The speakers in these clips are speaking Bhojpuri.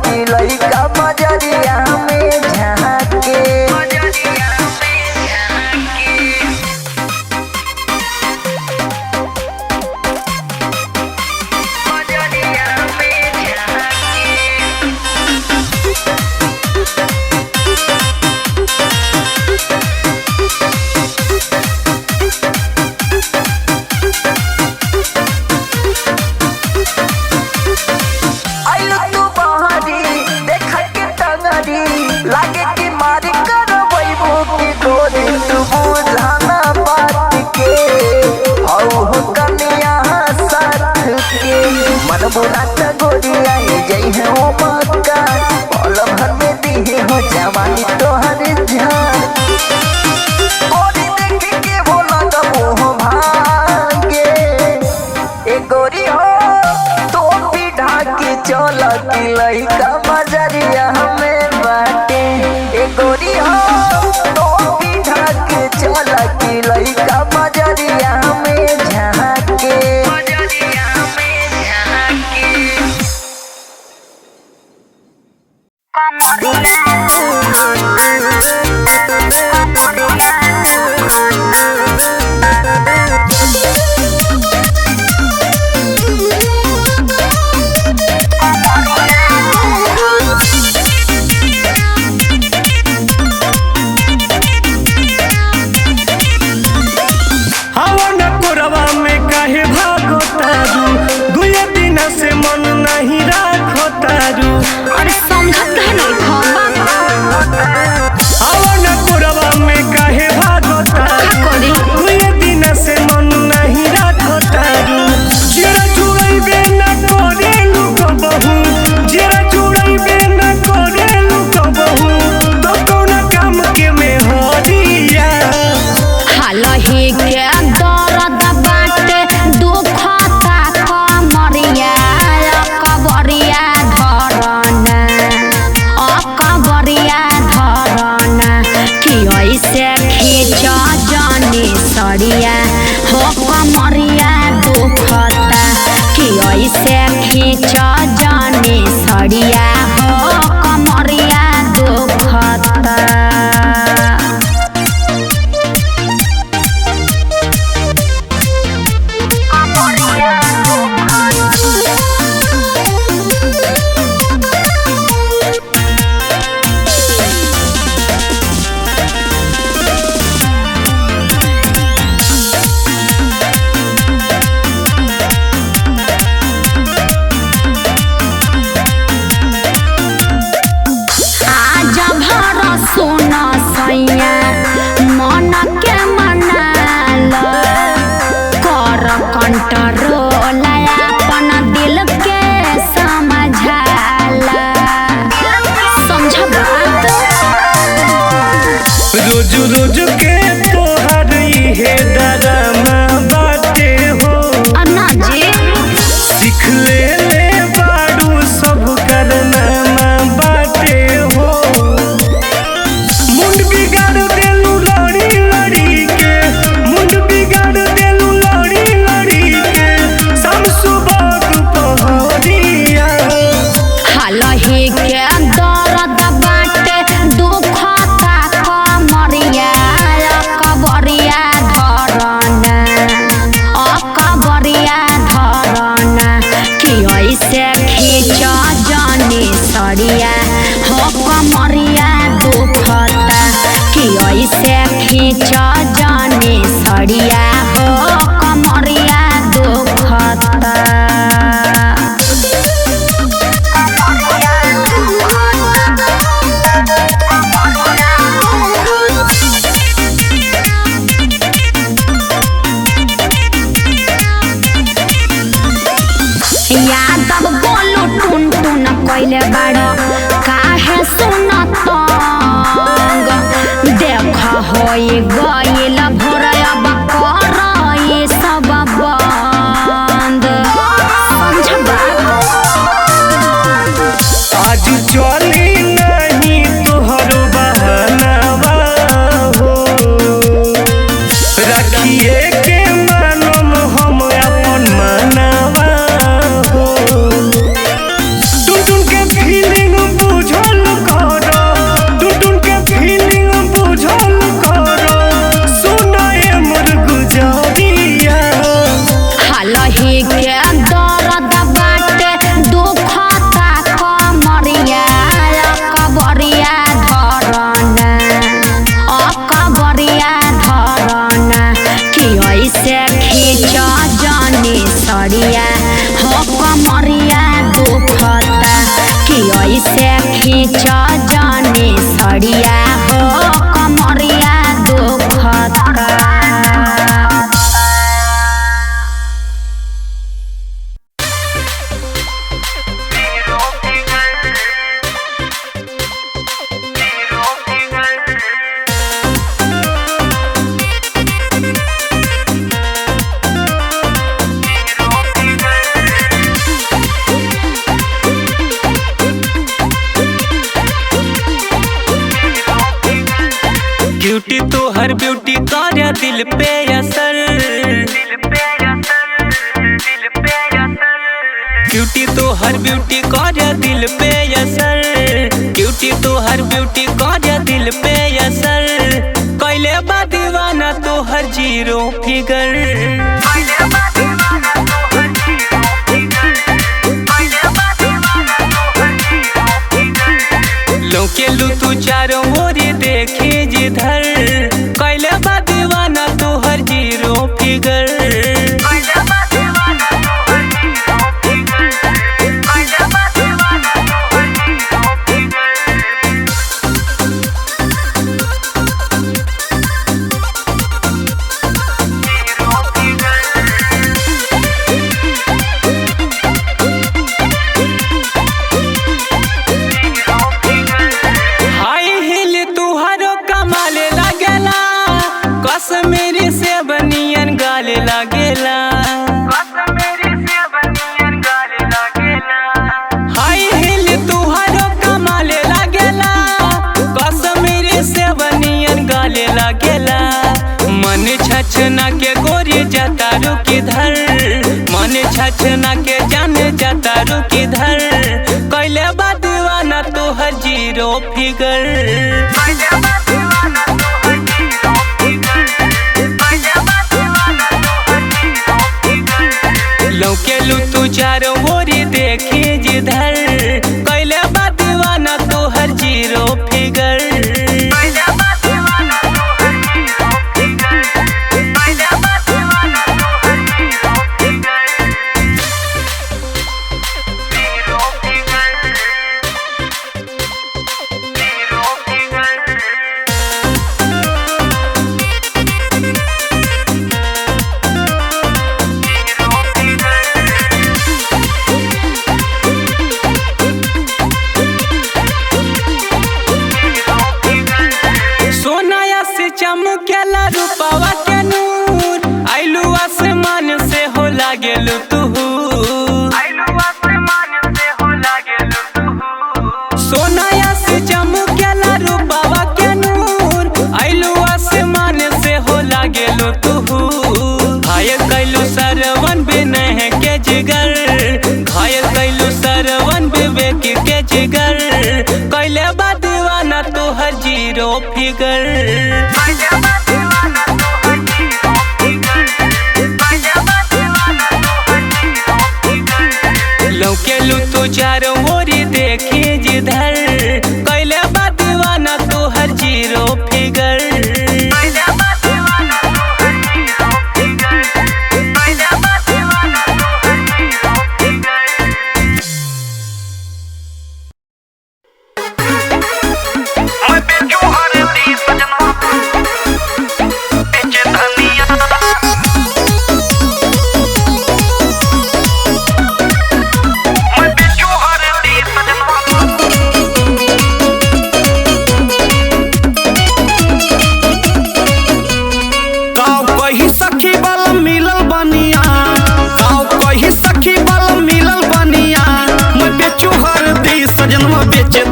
कि लइका बजरिया में झाके। लागे कि मारी करबो कि गोरी तू बुझाना बात के हो कन्या साथ के मन बुलात गोरी आई जई है ओ मक्का पल भर में दी हो जवानी तोहर जान। गोरी देख के बोला दबो भागे ए गोरी हो तो भी ढाके चल कि लइका बजरिया में बाटे। ए गोरी हो तो भी ढाके चल कि लइका बजरिया में झाके। से मन नहीं राखो तारू और समझत है नहीं आवन पुरवा में काहे भागो तारू दुए दिन से मन नहीं राखो तारू। जेरा जुड़ैबे न करे लुक बहू जेरा जुड़ैबे न करे लुक बहू तो कौन काम के में हरिया हालही के दर्द बाटे दुखता कमरिया कबरिया धरना अकबरिया धरना कि ऐसे खींच जानी सरिया हो कमरिया दुखता कि ऐसे खींच जानी सरिया हो कमरिया दुखता। सोना सैया मन के मनाल कर कंट्रोल अपन दिल के समझाल समझ बात। रोज रोज के तोहर हे डरामा बाटे हो अन्ना जी सीख ले बारू सब करना बाटे हो। मुंड बिगाड़ देलू लड़ी लड़ी के मुंड बिगाड़ देलू लड़ी लड़ी के शाम सुबह दोपहरिया हालही के दर्द बाटे दुखता कमरिया कबरिया धरना अकबरिया धरना कि ऐसे खींच जानी सरिया हो कमरिया दुखता कि ऐसे खींच जानी सरिया हो कमरिया दुखता। यादव बोलू टुन टुन कइले बाड़ो काहे सुनत देख होई गइल भोरया बकर हर ब्यूटी कर दिल पे असर, ब्यूटी तो हर ब्यूटी कर दिल पे असर, ब्यूटी तो हर ब्यूटी कर दिल पे असर, कैले बा दीवाना तो हर जीरो फिगर। लौके लू तू चारों ओर देखे जिधर, कैले बा दीवाना तो हर जीरो फिगर। कश्मीरी से बनियन गाले लागेला, हाई हिल तुहारो कमाले लागेला, कश्मीरी से बनियन गाले लागेला। मन छछना के गोरी जाता रुकी धर, मन छछना के जान जाता रुकी धर, कैले बा दीवाना तो हर जीरो फिगर। लौके लू तू चारों ओर देखे जिधर, कैले बा दीवाना तो हर जीरो फिगर। चमकेला रूपावा के नूर, आइलू आसमान से हो लागेलू तू, सोनाया से चमकेला रूपावा के नूर, आइलू आसमान से हो लागेलू तू। घायल कैलू सरवन बिनह के जिगर, घायल कैलू सरवन विवेक के जिगर, कैले बा दीवाना तो हर जीरो फिगर। लौके लू तू चारों ओर देखे जिधर, कैले बा दीवाना तो हर जीरो फिगर।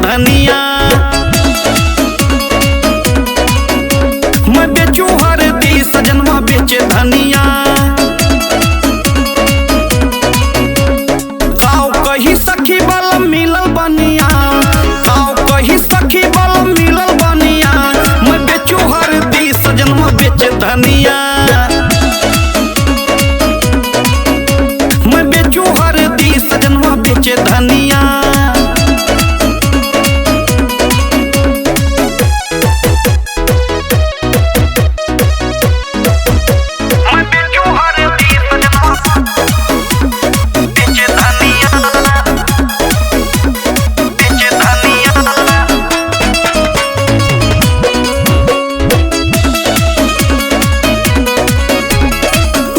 धनिया मैं बेचू हरदी सजनवा बेचे धनिया, गाँव कही सखी बल मिलल बनिया, गाँव कही सखी बल मिलल बनिया, मैं बेचू हरदी सजनवा बेचे धनिया, मैं बेचू हरदी सजनवा बेचे धनिया।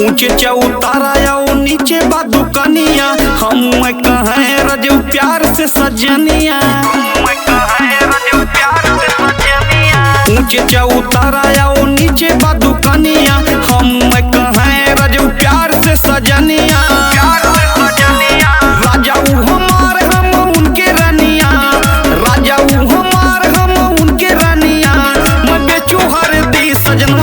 ऊंचे चौतारा आओ नीचे बा दुकनिया, हम कहें रजू प्यार से सजनिया, ऊंचे चौतारा आओ नीचे बा दुकनिया, हम कहें रजू प्यार से सजनिया। राजा हमार हम उनके रनिया, राजा हमार हम उनके रनिया, मैं बेचू हरदी सजना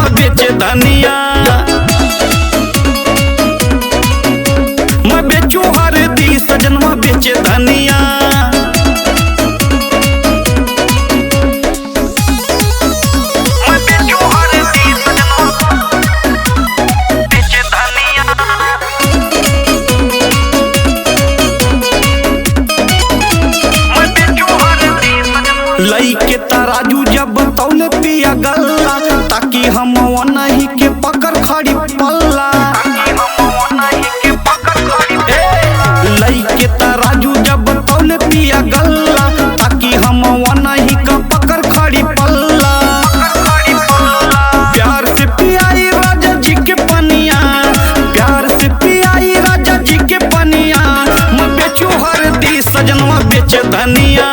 लई के तराजू जब तौले पिया गल्ला ताकि हम नहीं के पकड़ खड़ी पल्ला। लई के तराजू जब तौले पिया गल्ला ताकि हम नहीं का पकड़ खड़ी पल्ला। प्यार से पियाई राजा जी के पनिया, प्यार से पियाई राजा जी के पनिया। मैं बेचू हरदी सजनवा बेच धनिया,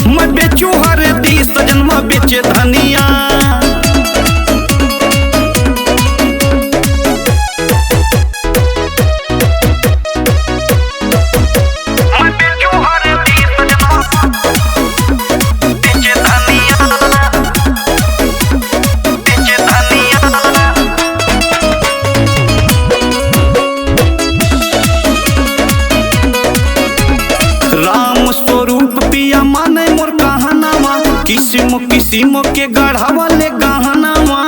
मैं बेचू हरदी सजनवा बेच धनिया। राम स्वरूप पिया माने मोर कहनावा, किस्म किस्म के गढ़ावा ले गहनावा।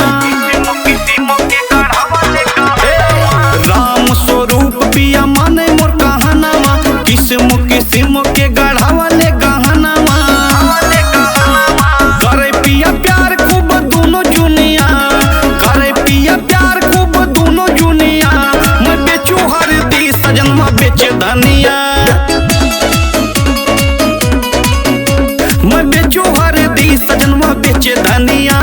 राम स्वरूप पिया माने मोर कहनावा, किस्म किस्म के गढ़ावा ले गहनावा। करे पिया प्यार खूब दोनों जुनिया, करे पिया प्यार खूब दोनों जुनिया। मैं बेचू हरदी सजनवा बेच धनिया, मैं बेचू हरदी सजनवा बेच धनिया।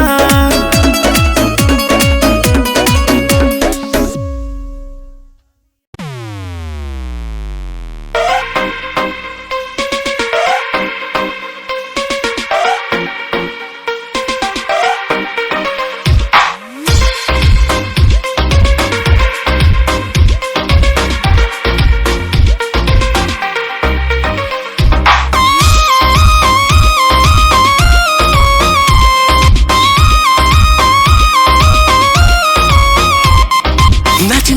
नाच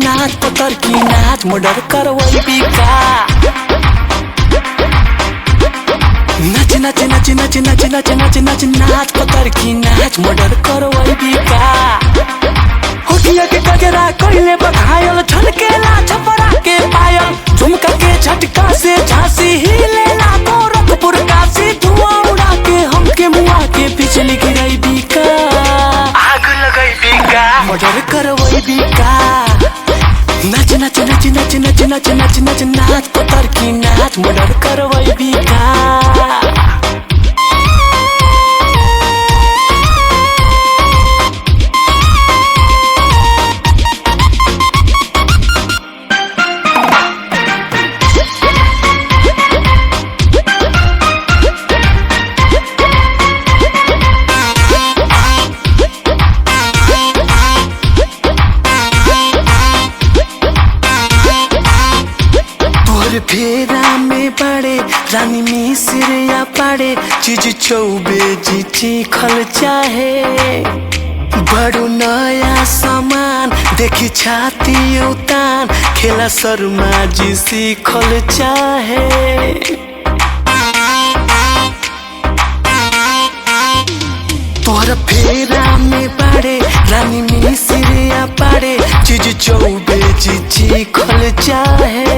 नाच पतर की नाच मर्डर करवई बिका। नाच नाच नाच नाच नाच नाच नाच नाच नाच पतर की नाच मर्डर करवई बिका। होठिया के गजरा कइले बघायल छलकेला छपरा के पायल। झुमका के झटका से झांसी हिलेला गोरखपुर काशी। धुआं उड़ा के हमके मुआ के बिजली गिरई बिका। आग लगई बिका मर्डर करवई बिका। नाच नाच नाच नाच नाच नाच नाच नाच नाच पतर की नाच मर्डर करवई बिका। फेरा में बड़े रानी मिस्र या पड़े चीज चौबे जी चीखल चाहे। बड़ो नया सामान देखी छाती उतान खेला शर्मा जी सीखल चाहे। तोहर फेरा में पड़े रानी मिस्र या पड़े चीज चौबे जी चीखल चाहे।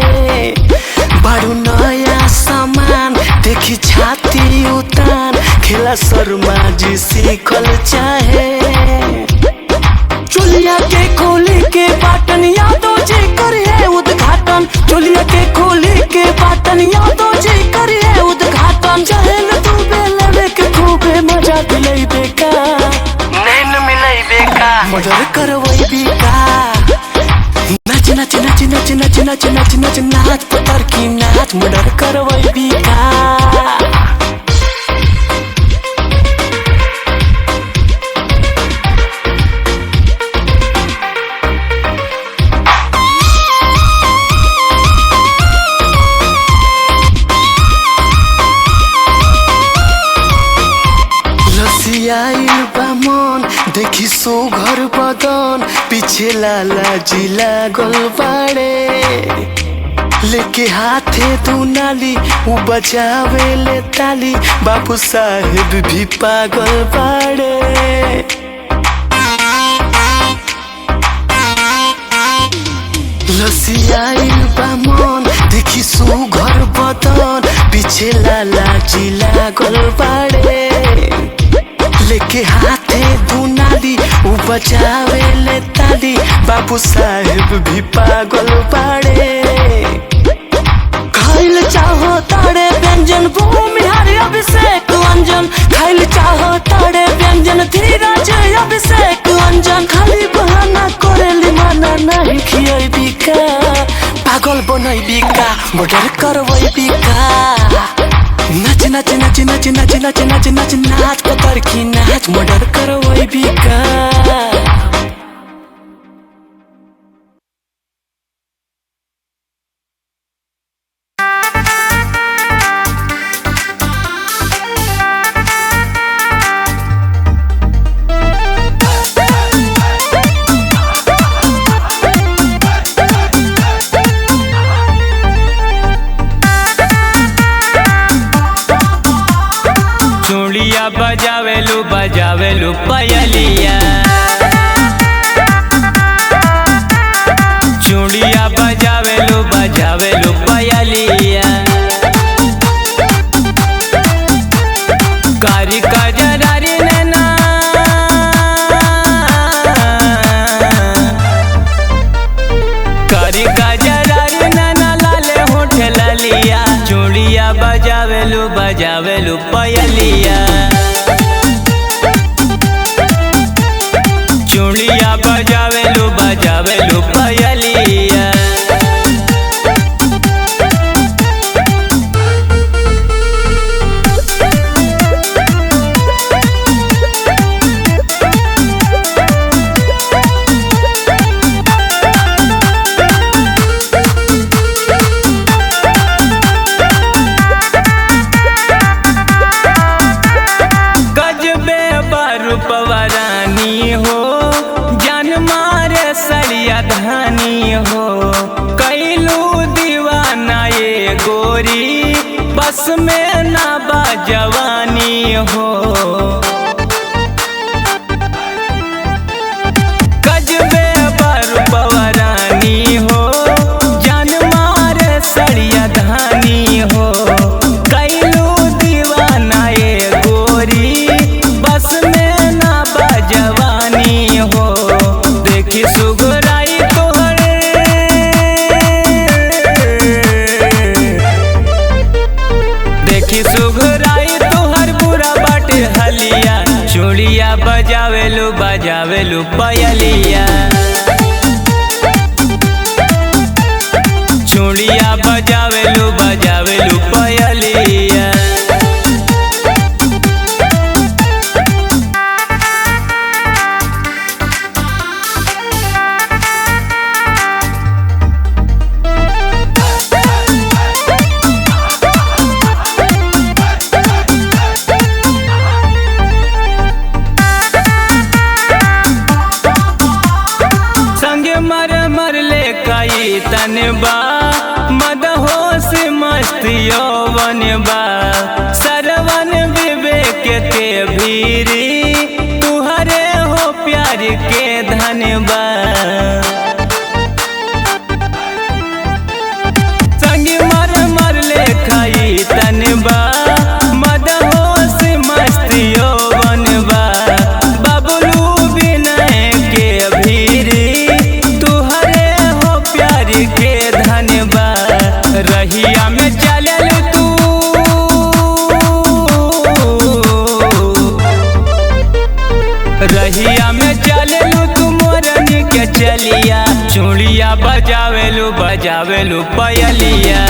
बड़ो नया सामान देखी छाती उतान खेला शर्मा जी सीखल चाहे। चोलिया के खोली के बाटन यादव जी करिए उद्घाटन। चोलिया के खोली के बाटन यादव जी करिए उद्घाटन। चहल तू बेलवे के खूबे मजा दिलई बेका। नैन मिलई बेका मर्डर करवई बिका। नाच नाच नाच नाच नाच नाच नाच नाच नाच पतर की नाच मर्डर करवई बिका। लसियाइल बा मन देखी सो घर बदन। पीछे लाला जी लागल बाड़े लेके हाथे दू नाली उ बजावे ले ताली। बाबू साहेब भी पागल बाड़े। लसियाइल बा मन देखी देखी सुघर बदन पीछे लाला जिला गोल बाड़े लेके हाथे दुनाली उ बजावे ले ताली बाबू साहेब भी पागल बाड़े खाइल चाहो ताड़े व्यंजन भूमि हरि अभिषेक अंजन खाइल चाहो ताड़े व्यंजन धीरज अभिषेक अंजन खाली बहाना करेली माना नहीं खियाई बिका पागल बनई बिका मर्डर करवई बिका नाच नाच नाच नाच नाच नाच नाच नाच नाच पतर की नाच मर्डर करवई बिका बजावेलू बजावेलू पयलिया चूड़िया बजावेलू बजावेलू पयलिया कारी कजरारी नैना कारी कजरारी नैना लाले होठ ललिया चूड़िया बजावेलू बजावेलू पयलिया चूड़िया बजावेलू बजावेलू पयलिया गजबे बारूपवा रानी हो जान मारे सरिया धानी हो कैलू दीवाना ये गोरी बस में ना बाजवानी हो गजबे बारूपवा रानी हो जान मारे सरिया धानी हो कैलू दीवाना ये गोरी बस में ना बाजवानी हो देखी सुगराई तोहर देखी सुगराई तोहर बुरा बाटे हलिया चूड़िया बजावेलू बजावेलू पयलिया चूड़िया बजावेलू बजावेलू पयलिया तनबा मदहोश मस्त यौवन बा सरवन विवेक के भीरी तुहरे हो प्यार के धनबा संग मर मर ले खाई तनबा मदहोश मस्त यौवन बा बबलू विनय के भीरी के धनबा रहिया में चललू तू रहिया में चललू तू मोरनी के चलिया चूड़िया बजावेलू बजावेलू पयलिया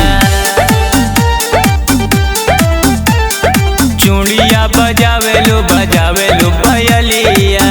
चूड़िया बजावेलू बजावेलू पयलिया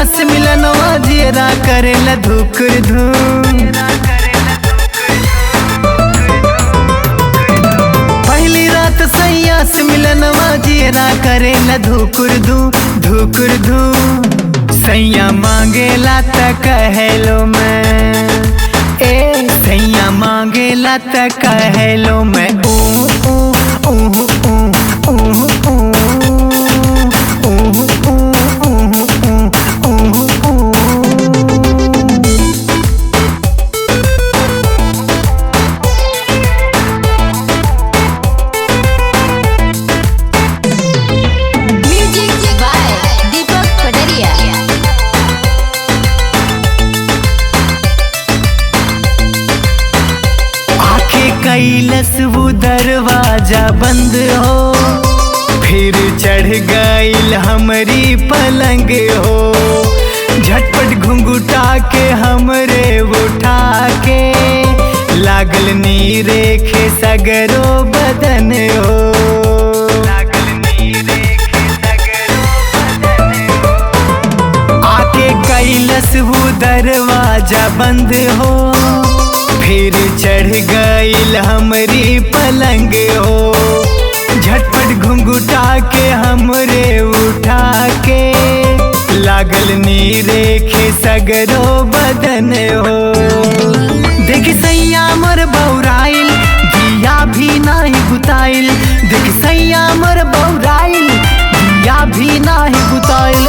से मिलनवा जियरा करेला धुकुर धूम। पहली रात सैया से मिलनवा जियरा करेला धुकुर धू धुकुर धू। सैया मांगेला त कहलो मैं ए सैया मांगेला त कहलो मैं ऊ ऊ ऊ ऊ ऊ ऊ कैलस वो दरवाजा बंद हो, फिर चढ़ गईल हमरी पलंग हो। झटपट घुंघुटा के हमरे उठा के लागल नी रेखे सगरो बदन हो। आके कैलस वो दरवाजा बंद हो, फिर चढ़ गईल हमरी पलंग हो। झटपट घुंघुटा के हमरे उठा के लागल नी रेखे सगरो बदन हो। देख सैया मोर बौराइल दिया भी नाही बुताइल। देख सैया मोर बौराइल दिया भी नाही बुताइल।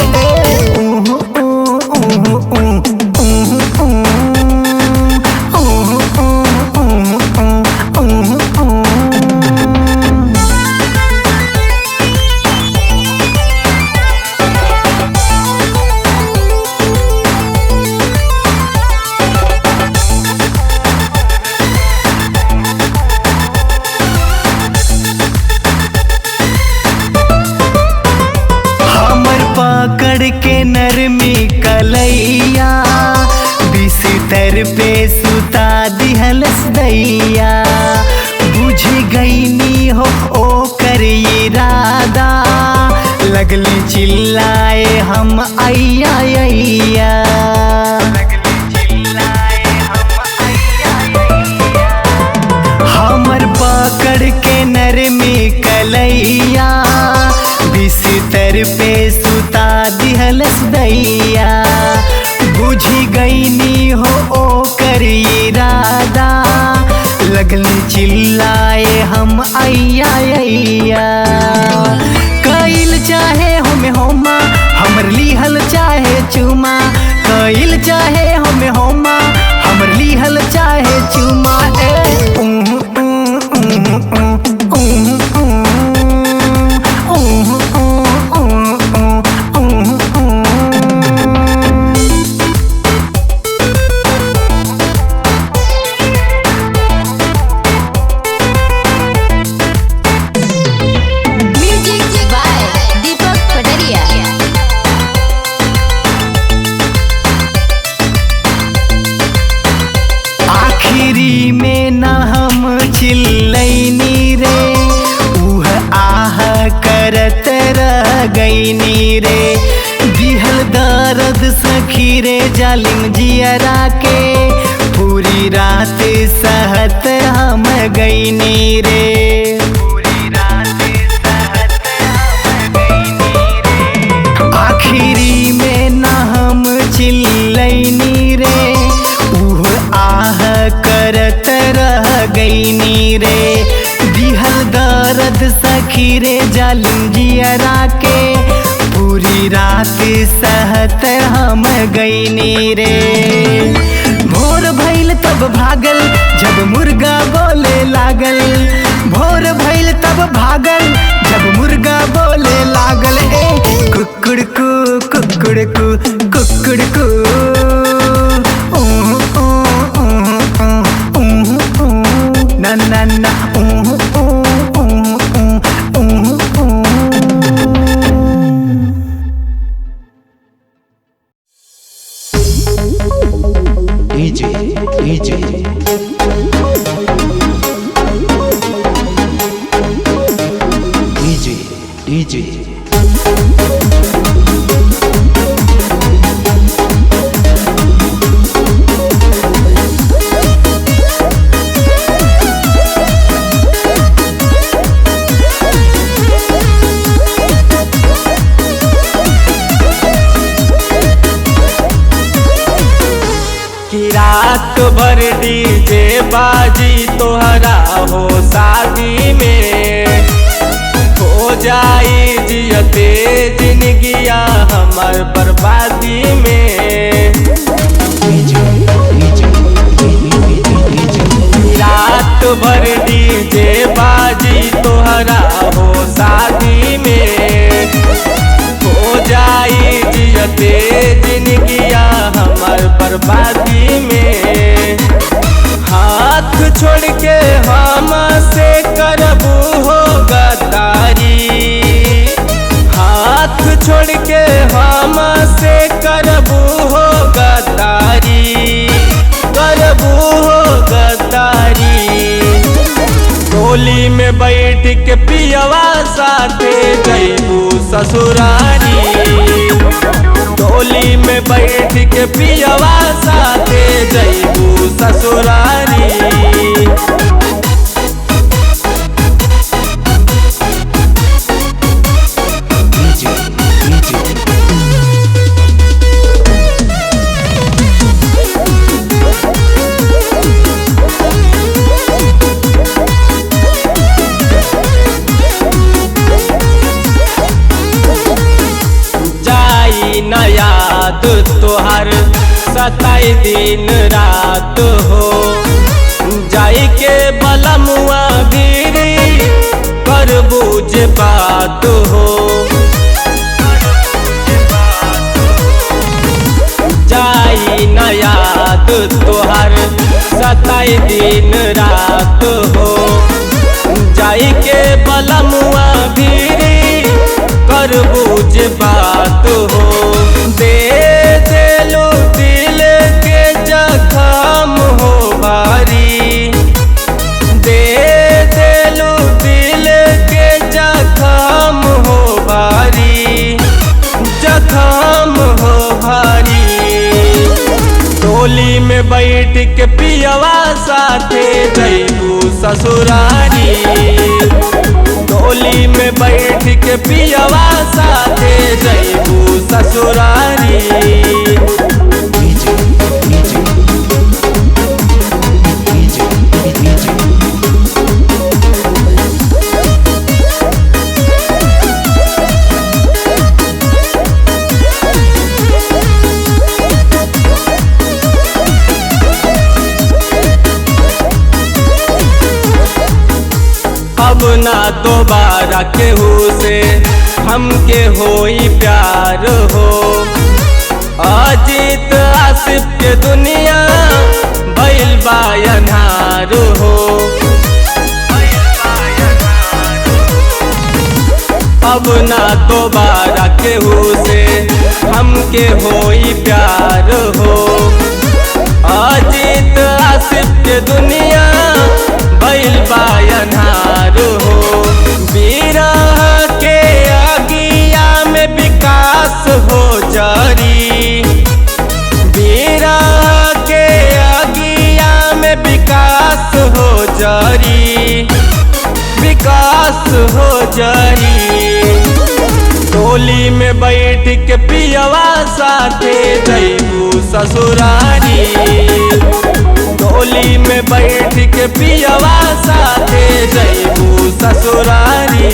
पकड़ के नरमी कलैया बिस्तर पे सुता दिहलस दैया। बुझ गईनी हो ओ कर इरादा, लगली चिल्लाए हम अय्या अय्या। हमर पकड़ के नरमी कलैया बिस्तर पे सुता दिहलस दैया। बुझी गईनी हो ओ कर इरादा, लगली चिल्लाए हम अय्या अय्या। कइल चाहे हमें होमा हमर लिहल चाहे चुमा। कइल चाहे हमें होमा हमर लिहल चाहे चुमा। चिल्लैनी रे उह आह करत रह गईनी रे। दिहल दर्द सखी रे जालिम जियरा के, पूरी रात सहत हम गईनी रे। आखिरी में न हम चिल्लैनी रे उह आह करत रह गईनी रे। दिहल दर्द सखी रे जालिम जियरा के, पूरी रात सहत हम गईनी रे। भोर भइल तब भागल जब मुर्गा बोले लागल। भोर भइल तब भागल जब मुर्गा बोले लागल। कुकुड़कू कुकुड़कू कुकुड़कू na na na DJ DJ DJ DJ रात भर डीजे बाजी तोहरा हो शादी में, हो जाई जियते जिंदगिया हमर बर्बादी में। रात भर डीजे बाजी तोहरा हो शादी में, हो जाई जियते जिंदगिया हमर बर्बादी में। हाथ छोड़ के हमसे करबू हो गद्दारी, हाथ छोड़ के हमसे करबू हो गद्दारी, करबू हो गद्दारी। टोली में बैठ के पियवा साथे जइबू ससुरारी, टोली में बैठ के पियवा साथे जइबू ससुरारी। न याद तोहर सताई दिन रात हो, जाई के बलमुआ भीरी कर बूझ बात हो। जाई न याद तोहर सताई दिन रात हो, जाई के बलमुआ भीरी कर बूझ बात हो। दे देलो दिल के जख्म हो भारी, दे देलो दिल के जख्म हो भारी, जख्म हो भारी। टोली में बैठ के पियवा साथे जइबू ससुरारी, टोली में बैठ के पियवा साथे जइबू ससुरारी। अब ना दोबारा केहू से हमके होई प्यार हो, अजीत आसिफ के दुनिया भइल बा अन्हार हो। अब ना दोबारा केहू से हमके होई प्यार हो, अजीत आसिफ के दुनिया भइल बा अन्हार हो। बिरह के आगिया में विकास हो जारी, बिरह के आगिया में विकास हो जारी, विकास हो जारी। टोली में बैठ के पियवा साथे जइबू ससुरारी, टोली में बैठ के पियवा साथे जइबू ससुरारी।